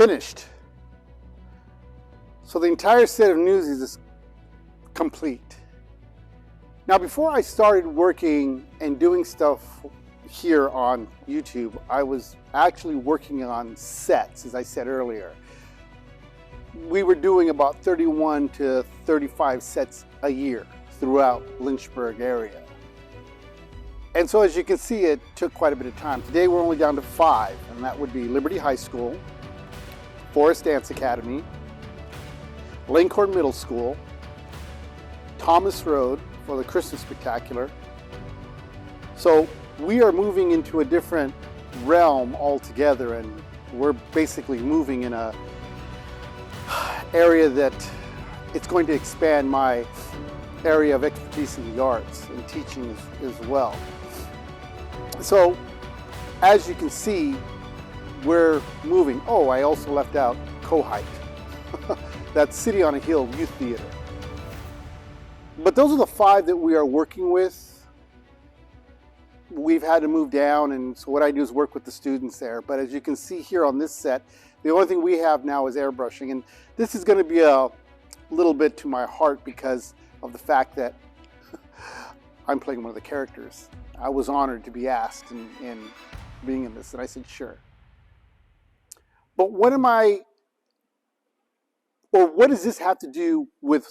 finished. So the entire set of Newsies is complete. Now, before I started working and doing stuff here on YouTube, I was actually working on sets, as I said earlier. We were doing about 31 to 35 sets a year throughout Lynchburg area. And so as you can see, it took quite a bit of time. Today we're only down to 5, and that would be Liberty High School, Forest Dance Academy, Langhorne Middle School, Thomas Road for the Christmas Spectacular. So we are moving into a different realm altogether, and we're basically moving in a area that it's going to expand my area of expertise in the arts and teaching as well. So as you can see, we're moving. Oh, I also left out Cohite. That's City on a Hill Youth Theater. But those are the 5 that we are working with. We've had to move down, and so what I do is work with the students there. But as you can see here on this set, the only thing we have now is airbrushing, and this is going to be a little bit to my heart because of the fact that I'm playing one of the characters. I was honored to be asked in being in this, and I said sure. But what does this have to do with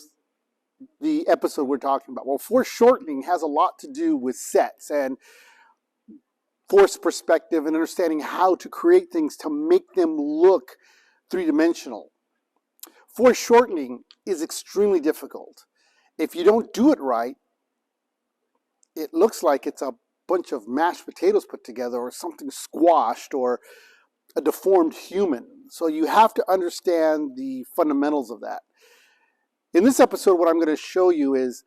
the episode we're talking about? Well, foreshortening has a lot to do with sets and forced perspective and understanding how to create things to make them look three-dimensional. Foreshortening is extremely difficult. If you don't do it right, it looks like it's a bunch of mashed potatoes put together or something squashed or a deformed human. So you have to understand the fundamentals of that. In this episode, what I'm going to show you is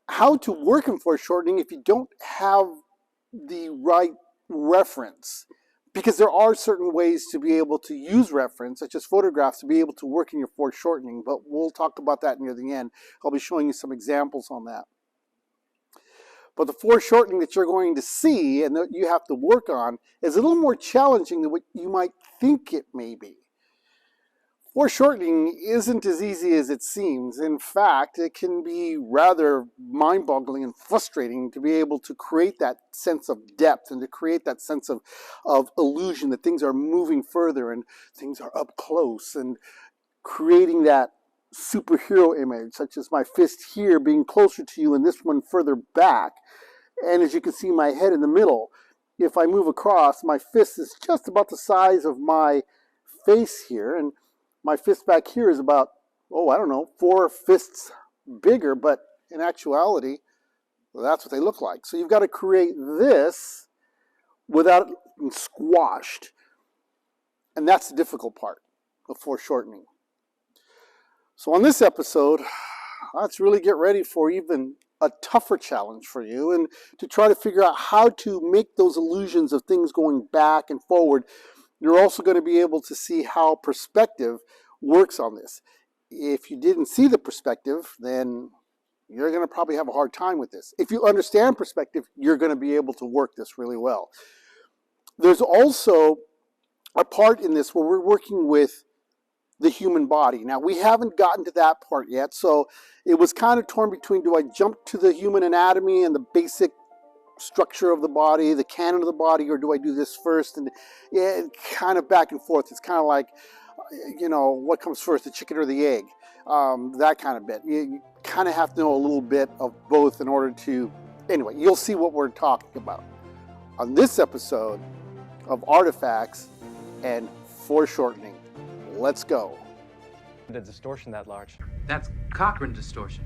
how to work in foreshortening if you don't have the right reference. Because there are certain ways to be able to use reference, such as photographs, to be able to work in your foreshortening. But we'll talk about that near the end. I'll be showing you some examples on that. But the foreshortening that you're going to see and that you have to work on is a little more challenging than what you might think it may be. Foreshortening isn't as easy as it seems. In fact, it can be rather mind-boggling and frustrating to be able to create that sense of depth and to create that sense of illusion that things are moving further and things are up close, and creating that superhero image, such as my fist here being closer to you and this one further back. And as you can see, my head in the middle. If I move across, my fist is just about the size of my face here, and my fist back here is about, oh, I don't know, 4 fists bigger, but in actuality, that's what they look like. So you've got to create this without it being squashed. And that's the difficult part of foreshortening. So on this episode, let's really get ready for even a tougher challenge for you, and to try to figure out how to make those illusions of things going back and forward. You're also going to be able to see how perspective works on this. If you didn't see the perspective, then you're going to probably have a hard time with this. If you understand perspective, you're going to be able to work this really well. There's also a part in this where we're working with the human body. Now, we haven't gotten to that part yet, so it was kind of torn between, do I jump to the human anatomy and the basic structure of the body, the canon of the body, or do I do this first? And yeah, kind of back and forth. It's kind of like, you know, what comes first, the chicken or the egg? That kind of bit. You kind of have to know a little bit of both in order to, anyway, you'll see what we're talking about on this episode of Artifacts and Foreshortening. Let's go. The distortion that large. That's Cochrane distortion.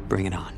Bring it on.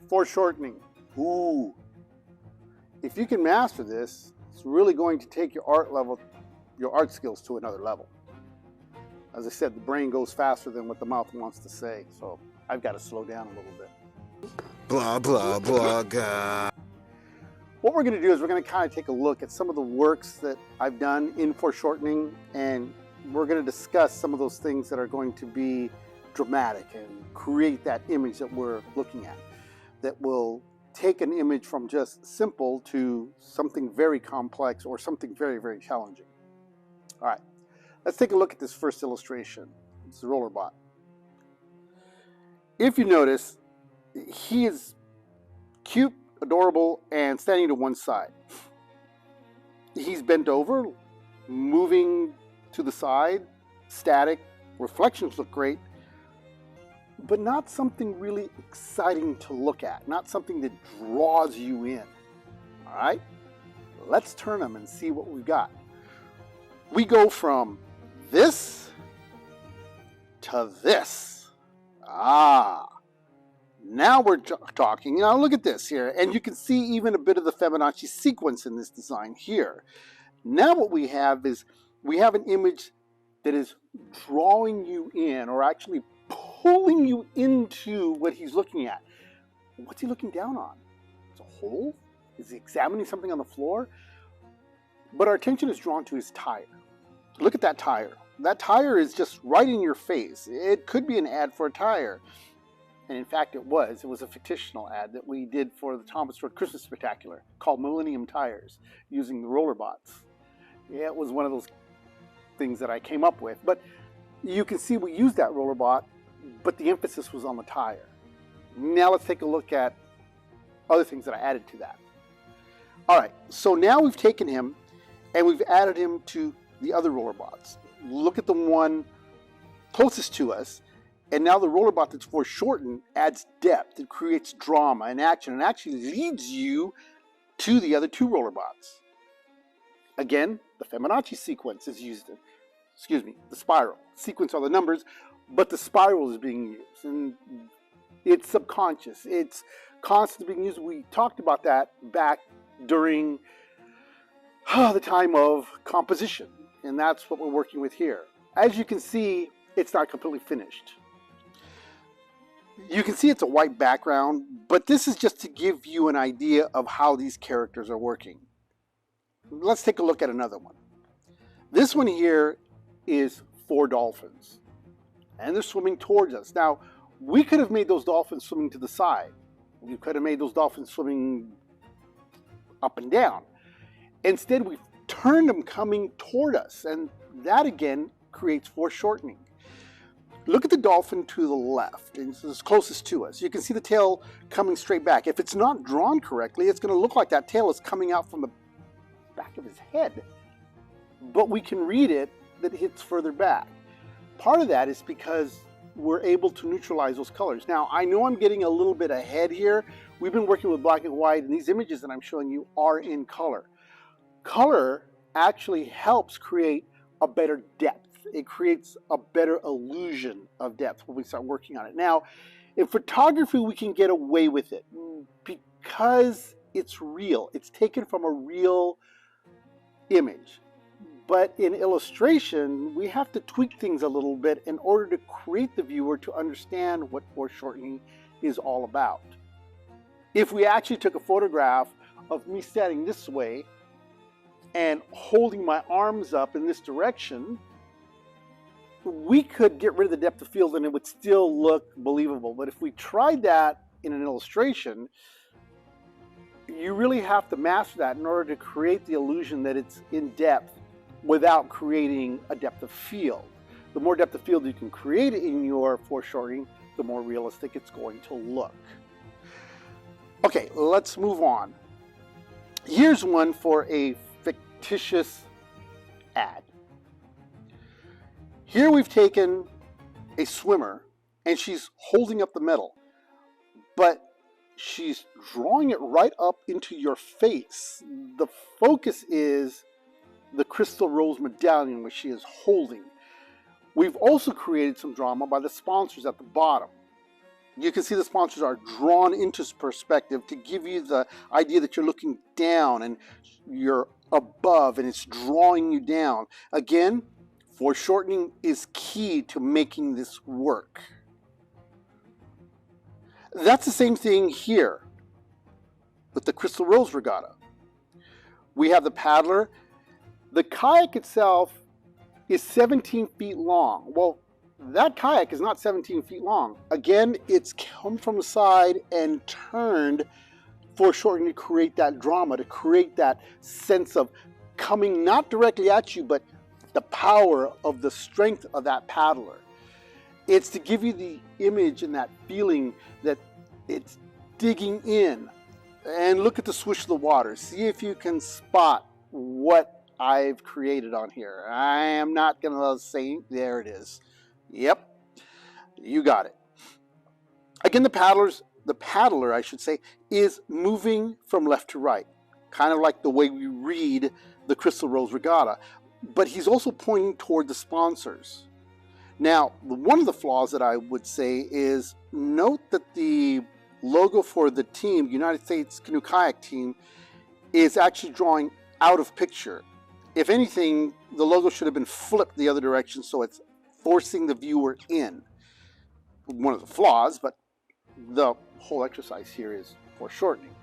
Foreshortening. Ooh. If you can master this, it's really going to take your art skills to another level. As I said, the brain goes faster than what the mouth wants to say, so I've got to slow down a little bit. Blah, blah, blah, blah. What we're going to do is we're going to kind of take a look at some of the works that I've done in foreshortening, and we're going to discuss some of those things that are going to be dramatic and create that image that we're looking at, that will take an image from just simple to something very complex or something very, very challenging. All right, let's take a look at this first illustration. It's the Rollerbot. If you notice, he is cute, adorable, and standing to one side. He's bent over, moving to the side, static, reflections look great, but not something really exciting to look at, not something that draws you in. All right, let's turn them and see what we've got. We go from this to this. Now we're talking. Now look at this here, and you can see even a bit of the Fibonacci sequence in this design here. Now what we have is we have an image that is drawing you in, or actually pulling you into what he's looking at. What's he looking down on? It's a hole? Is he examining something on the floor? But our attention is drawn to his tire. Look at that tire. That tire is just right in your face. It could be an ad for a tire. And in fact, it was. It was a fictional ad that we did for the Thomas Road Christmas Spectacular called Millennium Tires, using the Rollerbots. Yeah, it was one of those things that I came up with. But you can see we used that Rollerbot, but the emphasis was on the tire. Now let's take a look at other things that I added to that. All right, so now we've taken him and we've added him to the other Rollerbots. Look at the one closest to us. And now the Rollerbot that's foreshortened adds depth. It creates drama and action and actually leads you to the other two Rollerbots. Again, the Fibonacci sequence is used. The spiral. Sequence are the numbers, but the spiral is being used. And it's subconscious. It's constantly being used. We talked about that back during the time of composition. And that's what we're working with here. As you can see, it's not completely finished. You can see it's a white background, but this is just to give you an idea of how these characters are working. Let's take a look at another one. This one here is 4 dolphins, and they're swimming towards us. Now, we could have made those dolphins swimming to the side. We could have made those dolphins swimming up and down. Instead, we've turned them coming toward us, and That again creates foreshortening. Look at the dolphin to the left, and it's closest to us. You can see the tail coming straight back. If it's not drawn correctly, it's going to look like that tail is coming out from the back of his head. But we can read it that it's further back. Part of that is because we're able to neutralize those colors. Now, I know I'm getting a little bit ahead here. We've been working with black and white, and these images that I'm showing you are in color. Color actually helps create a better depth. It creates a better illusion of depth when we start working on it. Now, in photography, we can get away with it because it's real. It's taken from a real image. But in illustration, we have to tweak things a little bit in order to create the viewer to understand what foreshortening is all about. If we actually took a photograph of me standing this way and holding my arms up in this direction, we could get rid of the depth of field and it would still look believable. But if we tried that in an illustration, you really have to master that in order to create the illusion that it's in depth without creating a depth of field. The more depth of field you can create in your foreshortening, the more realistic it's going to look. Okay, let's move on. Here's one for a fictitious ad. Here we've taken a swimmer and she's holding up the medal, but she's drawing it right up into your face. The focus is the crystal rose medallion which she is holding. We've also created some drama by the sponsors at the bottom. You can see the sponsors are drawn into perspective to give you the idea that you're looking down and you're above and it's drawing you down. Again, foreshortening is key to making this work. That's the same thing here with the Crystal Rose Regatta. We have the paddler. The kayak itself is 17 feet long. Well, that kayak is not 17 feet long. Again, it's come from the side and turned foreshortening to create that drama, to create that sense of coming not directly at you, but the power of the strength of that paddler. It's to give you the image and that feeling that it's digging in. And look at the swish of the water. See if you can spot what I've created on here. I am not going to say, there it is. Yep, you got it. Again, the paddler, I should say, is moving from left to right, kind of like the way we read the Crystal Rose Regatta. But he's also pointing toward the sponsors. Now, one of the flaws that I would say is note that the logo for the team, United States Canoe Kayak Team, is actually drawing out of picture. If anything, the logo should have been flipped the other direction so it's forcing the viewer in. One of the flaws, but the whole exercise here is foreshortening,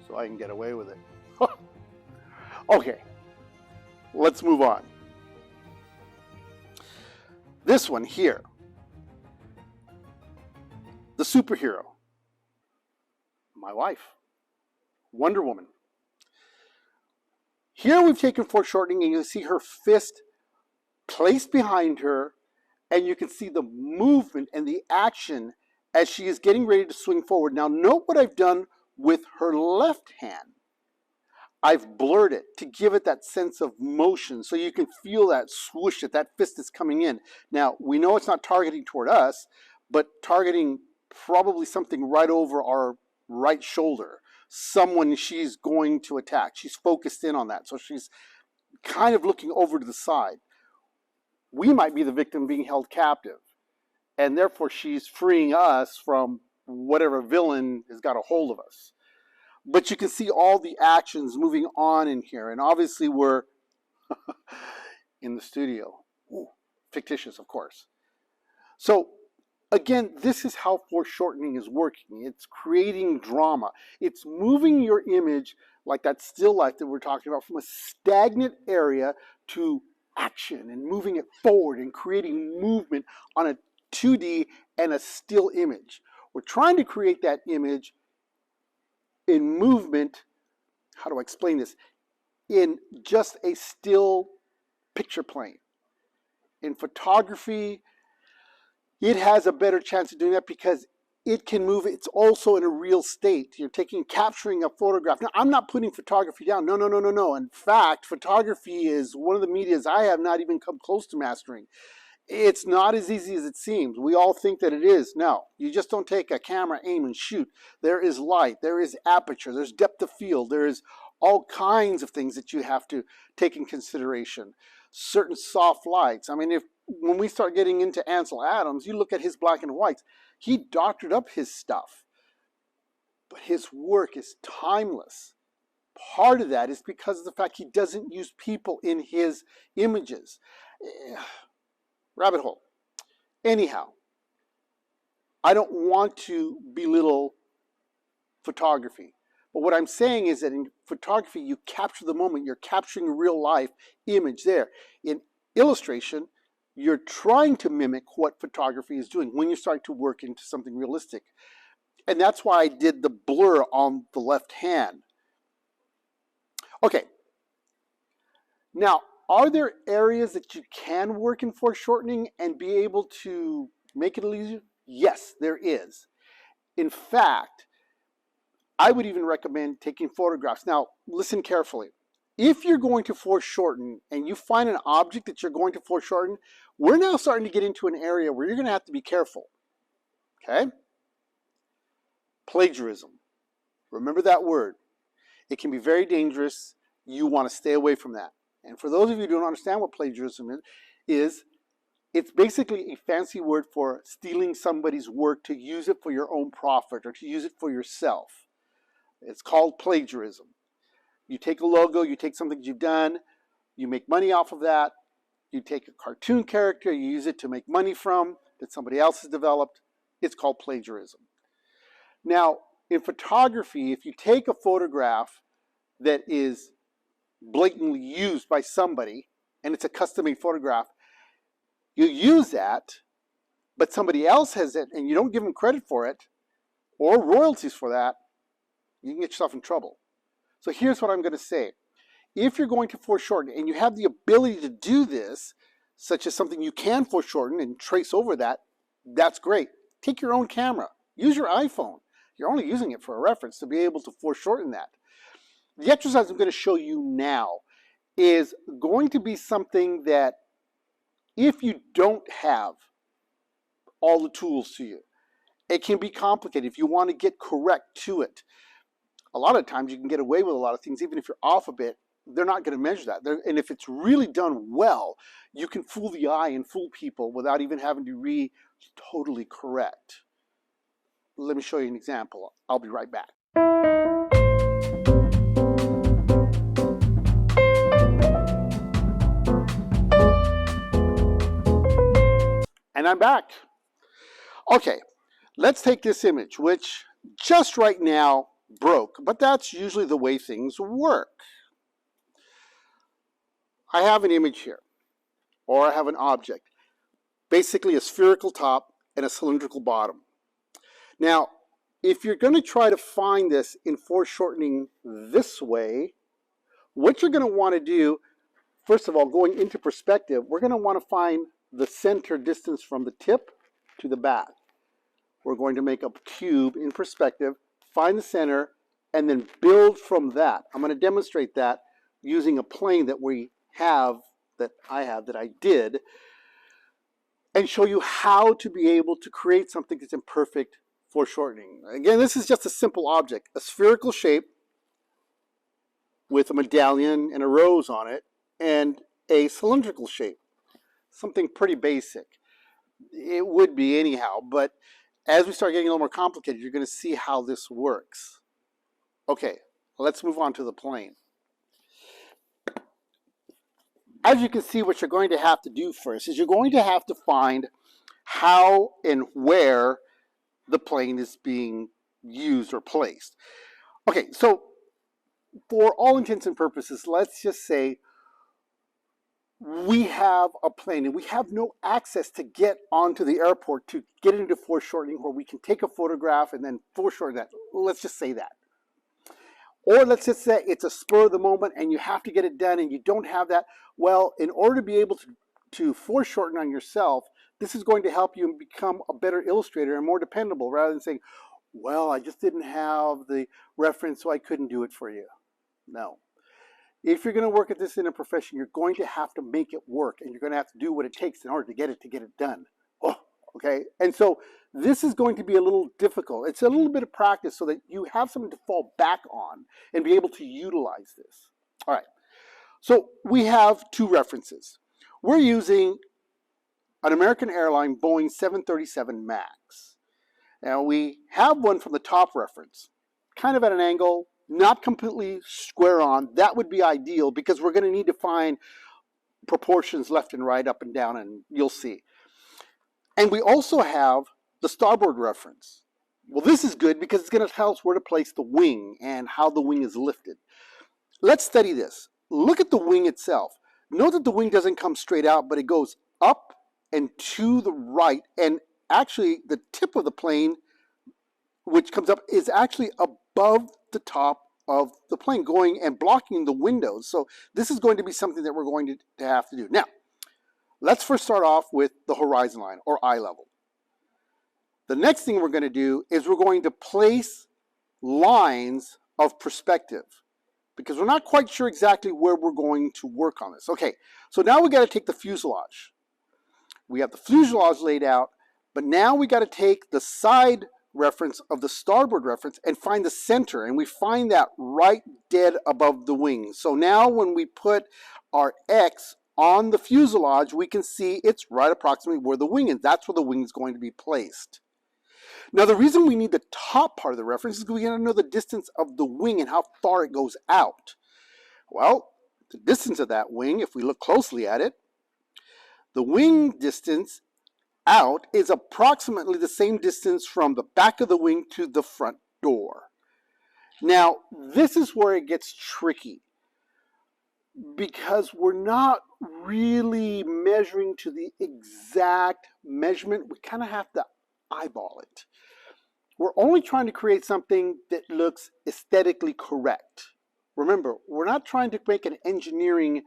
so I can get away with it. Okay, let's move on. This one here, the superhero, my wife, Wonder Woman. Here we've taken foreshortening and you see her fist placed behind her, and you can see the movement and the action as she is getting ready to swing forward. Now note what I've done with her left hand. I've blurred it to give it that sense of motion so you can feel that swoosh that fist is coming in. Now we know it's not targeting toward us, but targeting probably something right over our right shoulder. Someone she's going to attack. She's focused in on that. So she's kind of looking over to the side. We might be the victim being held captive, and therefore she's freeing us from whatever villain has got a hold of us. But you can see all the actions moving on in here, and obviously we're in the studio. Ooh, fictitious, of course. So again, this is how foreshortening is working. It's creating drama. It's moving your image like that still life that we're talking about from a stagnant area to action and moving it forward and creating movement on a 2D and a still image. We're trying to create that image in movement. How do I explain this? In just a still picture plane. In photography, it has a better chance of doing that because it can move. It's also in a real state. You're capturing a photograph. Now, I'm not putting photography down. No, no, no, no, no. In fact, photography is one of the medias I have not even come close to mastering. It's not as easy as it seems. We all think that it is. No, you just don't take a camera, aim, and shoot. There is light, there is aperture, there's depth of field, there is all kinds of things that you have to take in consideration. Certain soft lights. I mean, when we start getting into Ansel Adams, you look at his black and whites. He doctored up his stuff, but his work is timeless. Part of that is because of the fact he doesn't use people in his images. Rabbit hole. Anyhow, I don't want to belittle photography. But what I'm saying is that in photography, you capture the moment. You're capturing a real life image there. In illustration, you're trying to mimic what photography is doing when you start to work into something realistic. And that's why I did the blur on the left hand. Okay. Now, are there areas that you can work in foreshortening and be able to make it easier? Yes, there is. In fact, I would even recommend taking photographs. Now, listen carefully. If you're going to foreshorten and you find an object that you're going to foreshorten, we're now starting to get into an area where you're going to have to be careful. Okay? Plagiarism. Remember that word. It can be very dangerous. You want to stay away from that. And for those of you who don't understand what plagiarism is, it's basically a fancy word for stealing somebody's work to use it for your own profit or to use it for yourself. It's called plagiarism. You take a logo, you take something you've done, you make money off of that. You take a cartoon character, you use it to make money from that somebody else has developed. It's called plagiarism. Now, in photography, if you take a photograph that is blatantly used by somebody, and it's a custom-made photograph, you use that, but somebody else has it, and you don't give them credit for it, or royalties for that, you can get yourself in trouble. So here's what I'm going to say. If you're going to foreshorten, and you have the ability to do this, such as something you can foreshorten and trace over that, that's great. Take your own camera. Use your iPhone. You're only using it for a reference to be able to foreshorten that. The exercise I'm going to show you now is going to be something that if you don't have all the tools to you, it can be complicated if you want to get correct to it. A lot of times you can get away with a lot of things, even if you're off a bit, they're not going to measure that. And if it's really done well, you can fool the eye and fool people without even having to be totally correct. Let me show you an example. I'll be right back. And I'm back. Okay, let's take this image, which just right now broke, but that's usually the way things work. I have an image here, or I have an object, basically a spherical top and a cylindrical bottom. Now, if you're going to try to find this in foreshortening this way, what you're going to want to do, first of all, going into perspective, we're going to want to find the center distance from the tip to the back. We're going to make a cube in perspective, find the center, and then build from that. I'm going to demonstrate that using a plane that I did, and show you how to be able to create something that's in perfect foreshortening. Again, this is just a simple object, a spherical shape with a medallion and a rose on it, and a cylindrical shape. Something pretty basic. It would be anyhow, but as we start getting a little more complicated, you're going to see how this works. Okay, let's move on to the plane. As you can see, what you're going to have to do first is you're going to have to find how and where the plane is being used or placed. Okay, so for all intents and purposes, let's just say we have a plane and we have no access to get onto the airport to get into foreshortening where we can take a photograph and then foreshorten that. Let's just say that. Or let's just say it's a spur of the moment and you have to get it done and you don't have that. Well, in order to be able to to foreshorten on yourself, this is going to help you become a better illustrator and more dependable rather than saying, well, I just didn't have the reference, so I couldn't do it for you. No. If you're going to work at this in a profession, you're going to have to make it work, and you're going to have to do what it takes in order to get it done. Oh, okay? And so this is going to be a little difficult. It's a little bit of practice so that you have something to fall back on and be able to utilize this. All right. So we have two references. We're using an American Airline Boeing 737 MAX. Now we have one from the top reference, kind of at an angle, not completely square on. That would be ideal because we're going to need to find proportions left and right, up and down, and you'll see. And we also have the starboard reference. Well, this is good because it's going to tell us where to place the wing and how the wing is lifted. Let's study this. Look at the wing itself. Note that the wing doesn't come straight out, but it goes up and to the right, and actually the tip of the plane, which comes up, is actually above the top of the plane, going and blocking the windows. So this is going to be something that we're going to have to do. Now, let's first start off with the horizon line, or eye level. The next thing we're going to do is we're going to place lines of perspective, because we're not quite sure exactly where we're going to work on this. Okay, so now we got to take the fuselage. We have the fuselage laid out, but now we got to take the side reference of the starboard reference and find the center, and we find that right dead above the wing. So now when we put our X on the fuselage, we can see it's right approximately where the wing is. That's where the wing is going to be placed. Now the reason we need the top part of the reference is because we got to know the distance of the wing and how far it goes out. Well, the distance of that wing, if we look closely at it, the wing distance out is approximately the same distance from the back of the wing to the front door. Now, this is where it gets tricky, because we're not really measuring to the exact measurement. We kind of have to eyeball it. We're only trying to create something that looks aesthetically correct. Remember, we're not trying to make an engineering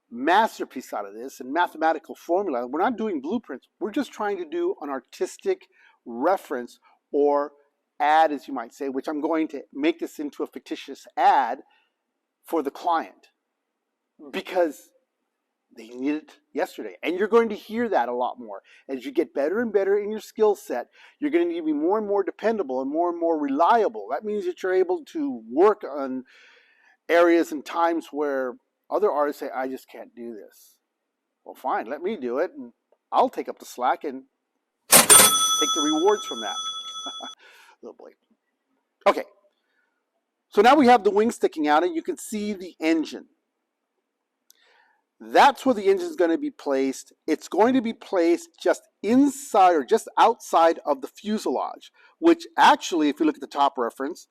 masterpiece out of this and mathematical formula. We're not doing blueprints. We're just trying to do an artistic reference, or ad, as you might say, which I'm going to make this into a fictitious ad for the client because they need it yesterday. And you're going to hear that a lot more. As you get better and better in your skill set, you're going to need to be more and more dependable and more reliable. That means that you're able to work on areas and times where other artists say, I just can't do this. Well, fine, let me do it, and I'll take up the slack and take the rewards from that. Oh boy. Okay, so now we have the wing sticking out, and you can see the engine. That's where the engine is going to be placed. It's going to be placed just inside or just outside of the fuselage, which actually, if you look at the top reference,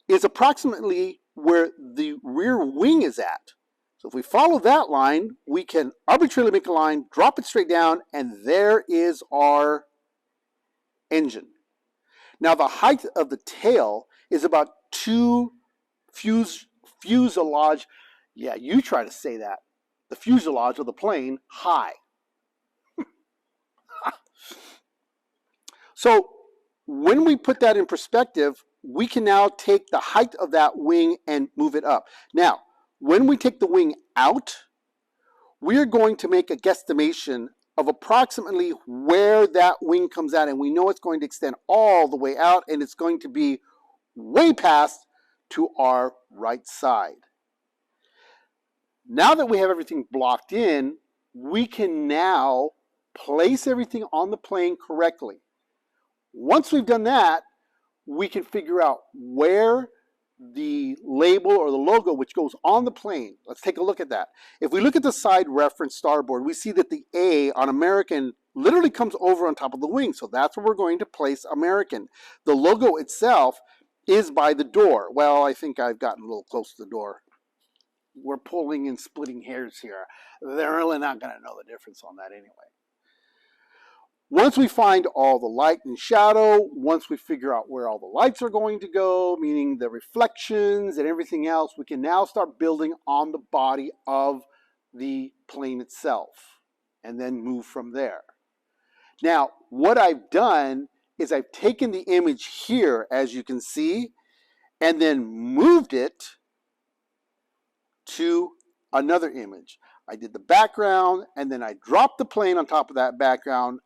is approximately where the rear wing is at. So if we follow that line, we can arbitrarily make a line, drop it straight down, and there is our engine. Now the height of the tail is about 2 fuselage, yeah, you try to say that, the fuselage of the plane high. So when we put that in perspective, we can now take the height of that wing and move it up. Now, when we take the wing out, we're going to make a guesstimation of approximately where that wing comes out, and we know it's going to extend all the way out, and it's going to be way past to our right side. Now that we have everything blocked in, we can now place everything on the plane correctly. Once we've done that, we can figure out where the label or the logo which goes on the plane. Let's take a look at that. If we look at the side reference starboard, we see that the A on American literally comes over on top of the wing. So that's where we're going to place American. The logo itself is by the door. Well, I think I've gotten a little close to the door. We're pulling and splitting hairs here. They're really not going to know the difference on that anyway. Once we find all the light and shadow, once we figure out where all the lights are going to go, meaning the reflections and everything else, we can now start building on the body of the plane itself and then move from there. Now, what I've done is I've taken the image here, as you can see, and then moved it to another image. I did the background, and then I dropped the plane on top of that background,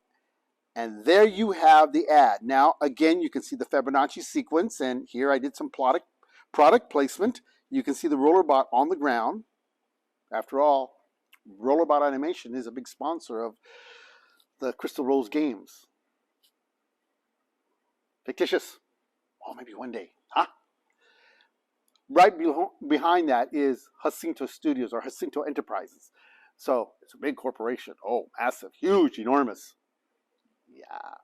and there you have the ad. Now, again, you can see the Fibonacci sequence, and here I did some product placement. You can see the Rollerbot on the ground. After all, Rollerbot Animation is a big sponsor of the Crystal Rose games. Fictitious. Oh, maybe one day, huh? Right behind that is Jacinto Studios or Jacinto Enterprises. So it's a big corporation. Oh, massive, huge, enormous. Yeah.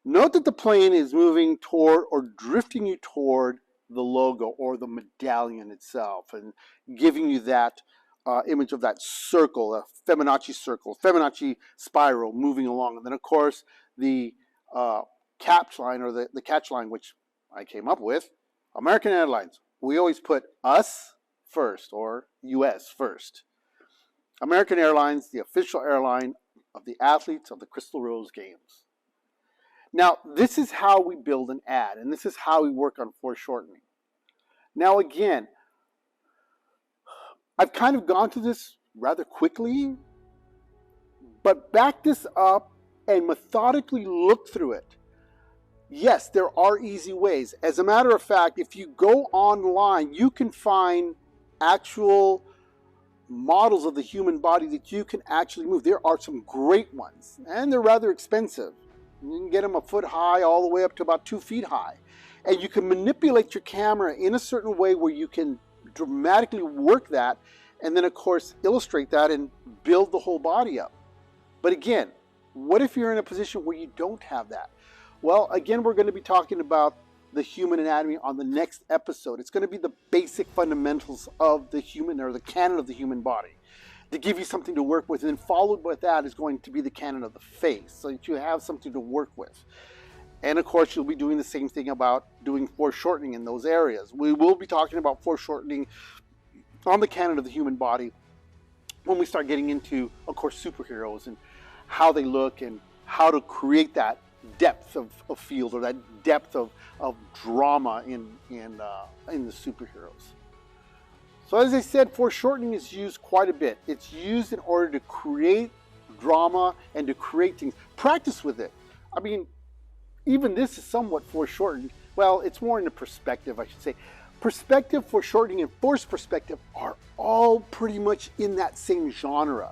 Note that the plane is moving toward or drifting you toward the logo or the medallion itself and giving you that image of that circle, a Fibonacci spiral moving along. And then, of course, the catch line or the catch line, which I came up with, American Airlines. We always put us first or US first. American Airlines, the official airline of the athletes of the Crystal Rose Games. Now, this is how we build an ad, and this is how we work on foreshortening. Now, again, I've kind of gone through this rather quickly, but back this up and methodically look through it. Yes, there are easy ways. As a matter of fact, if you go online, you can find actual models of the human body that you can actually move. There are some great ones, and they're rather expensive. You can get them a foot high all the way up to about 2 feet high. And you can manipulate your camera in a certain way where you can dramatically work that and then, of course, illustrate that and build the whole body up. But again, what if you're in a position where you don't have that? Well, again, we're going to be talking about the human anatomy on the next episode. It's going to be the basic fundamentals of the human or the canon of the human body to give you something to work with. And then followed by that is going to be the canon of the face so that you have something to work with. And of course, you'll be doing the same thing about doing foreshortening in those areas. We will be talking about foreshortening on the canon of the human body when we start getting into, of course, superheroes and how they look and how to create that depth of field or that depth of drama in the superheroes. So as I said, foreshortening is used quite a bit. It's used in order to create drama and to create things. Practice with it. I mean, even this is somewhat foreshortened. Well, it's more in the perspective, I should say. Perspective, foreshortening, and forced perspective are all pretty much in that same genre.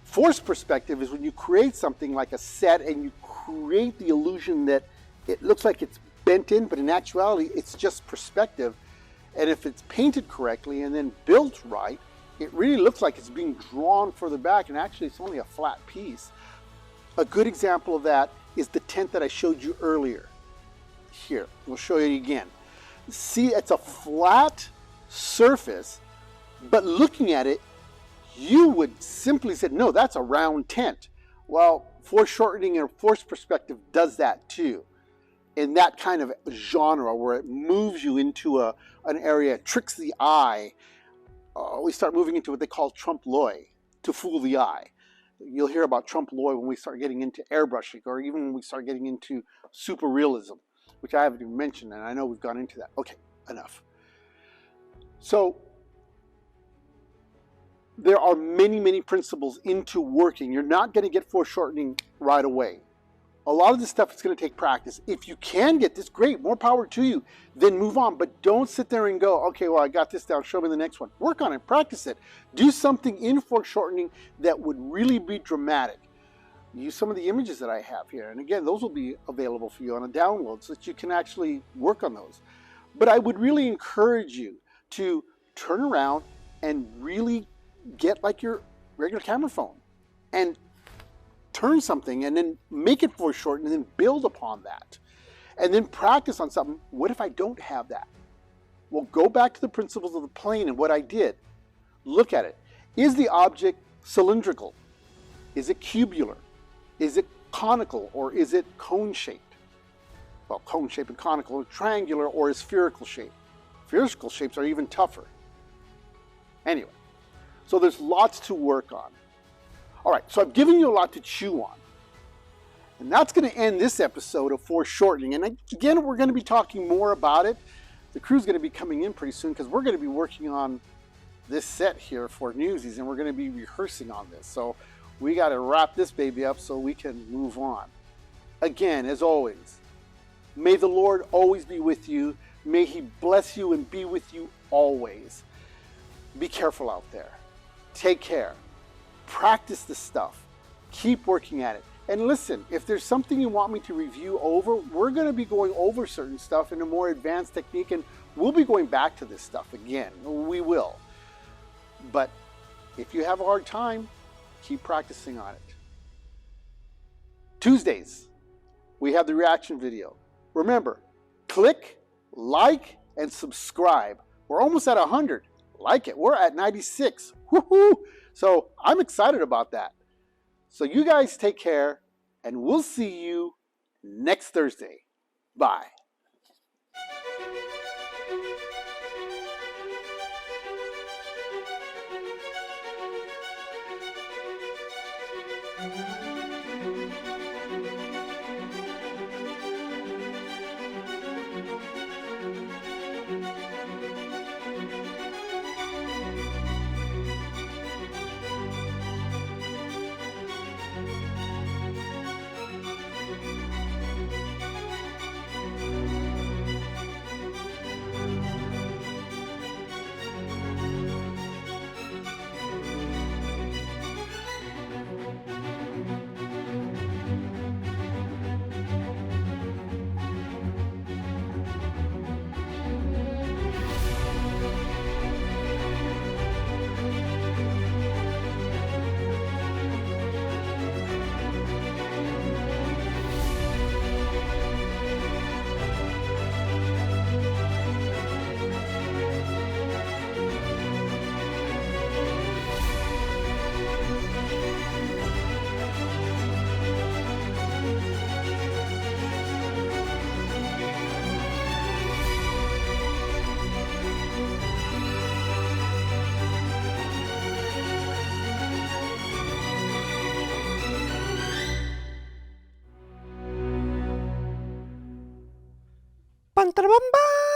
Forced perspective is when you create something like a set and you create the illusion that it looks like it's bent in, but in actuality, it's just perspective. And if it's painted correctly and then built right, it really looks like it's being drawn further back, and actually it's only a flat piece. A good example of that is the tent that I showed you earlier. Here, we'll show you again. See, it's a flat surface, but looking at it, you would simply say, no, that's a round tent. Well, foreshortening and forced perspective does that too. In that kind of genre where it moves you into an area, tricks the eye, we start moving into what they call trompe-l'oeil, to fool the eye. You'll hear about trompe-l'oeil when we start getting into airbrushing, or even when we start getting into super realism, which I haven't even mentioned, and I know we've gone into that. Okay, enough. So there are many, many principles into working. You're not going to get foreshortening right away. A lot of this stuff is going to take practice. If you can get this, great, more power to you. Then move on. But don't sit there and go, okay, well, I got this down, show me the next one. Work on it, practice it. Do something in foreshortening that would really be dramatic. Use some of the images that I have here. And again, those will be available for you on a download so that you can actually work on those. But I would really encourage you to turn around and really get like your regular camera phone and turn something and then make it foreshortened and then build upon that. And then practice on something. What if I don't have that? Well, go back to the principles of the plane and what I did. Look at it. Is the object cylindrical? Is it cubular? Is it conical or is it cone-shaped? Well, cone-shaped and conical, or triangular or is spherical shape. Spherical shapes are even tougher. Anyway, So there's lots to work on. All right, so I've given you a lot to chew on. And that's going to end this episode of Foreshortening. And again, we're going to be talking more about it. The crew's going to be coming in pretty soon because we're going to be working on this set here for Newsies, and we're going to be rehearsing on this. So we got to wrap this baby up so we can move on. Again, as always, may the Lord always be with you. May He bless you and be with you always. Be careful out there. Take care. Practice the stuff. Keep working at it. And listen, if there's something you want me to review over, we're going to be going over certain stuff in a more advanced technique, and we'll be going back to this stuff again. We will. But if you have a hard time, keep practicing on it. Tuesdays, we have the reaction video. Remember, click, like, and subscribe. We're almost at 100. Like it. We're at 96. Woohoo! So I'm excited about that. So you guys take care, and we'll see you next Thursday. Bye. Pantarabamba!